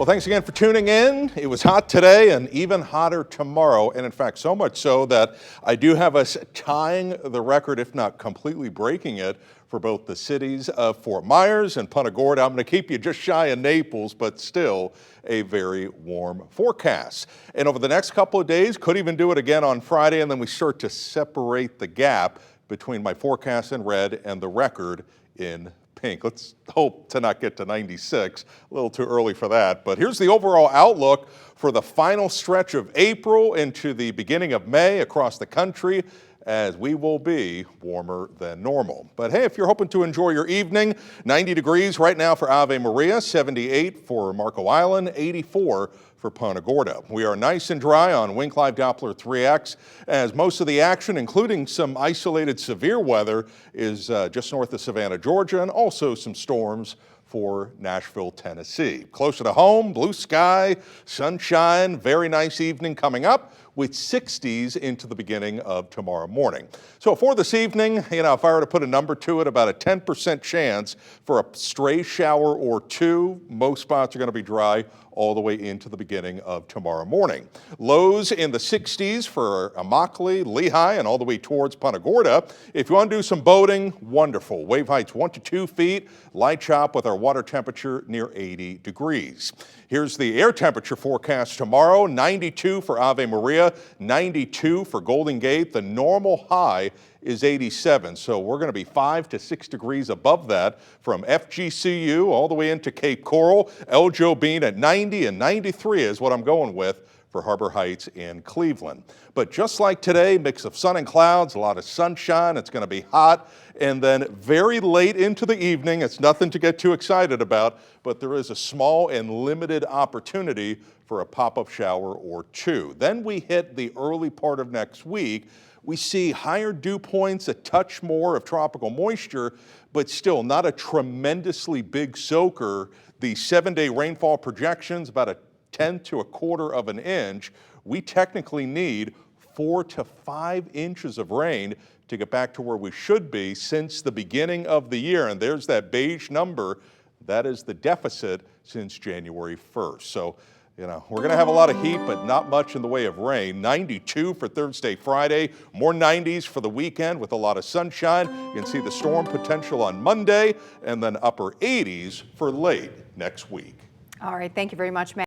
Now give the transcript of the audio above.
Well, thanks again for tuning in. It was hot today and even hotter tomorrow. And in fact, so much so that I do have us tying the record, if not completely breaking it, for both the cities of Fort Myers and Punta Gorda. I'm going to keep you just shy of Naples, but still a very warm forecast. And over the next couple of days, could even do it again on Friday, and then we start to separate the gap between my forecast in red and the record in pink. Let's hope to not get to 96. A little too early for that. But here's the overall outlook for the final stretch of April into the beginning of May across the country, as we will be warmer than normal. But hey, if you're hoping to enjoy your evening, 90 degrees right now for Ave Maria, 78 for Marco Island, 84 for Punta Gorda. We are nice and dry on Wink Live Doppler 3X, as most of the action, including some isolated severe weather, is just north of Savannah, Georgia, and also some storms for Nashville, Tennessee. Closer to home, blue sky, sunshine, very nice evening coming up with 60s into the beginning of tomorrow morning. So for this evening, if I were to put a number to it, about a 10% chance for a stray shower or two. Most spots are going to be dry all the way into the beginning of tomorrow morning. Lows in the 60s for Immokalee, Lehigh, and all the way towards Punta Gorda. If you want to do some boating, wonderful. Wave heights 1 to 2 feet, light chop with our water temperature near 80 degrees. Here's the air temperature forecast tomorrow. 92 for Ave Maria, 92 for Golden Gate. The normal high is 87, so we're going to be 5 to 6 degrees above that from FGCU all the way into Cape Coral. El Jobim at 90, and 93 is what I'm going with for Harbor Heights and Cleveland. But just like today, mix of sun and clouds, a lot of sunshine. It's going to be hot. And then very late into the evening, it's nothing to get too excited about, but there is a small and limited opportunity for a pop-up shower or two. Then we hit the early part of next week. We see higher dew points, a touch more of tropical moisture, but still not a tremendously big soaker. The 7-day rainfall projections, about a 1/10 to 1/4 of an inch. We technically need 4 to 5 inches of rain to get back to where we should be since the beginning of the year. And there's that beige number. That is the deficit since January 1st. So, we're going to have a lot of heat, but not much in the way of rain. 92 for Thursday, Friday. More 90s for the weekend with a lot of sunshine. You can see the storm potential on Monday, and then upper 80s for late next week. All right. Thank you very much, Matt.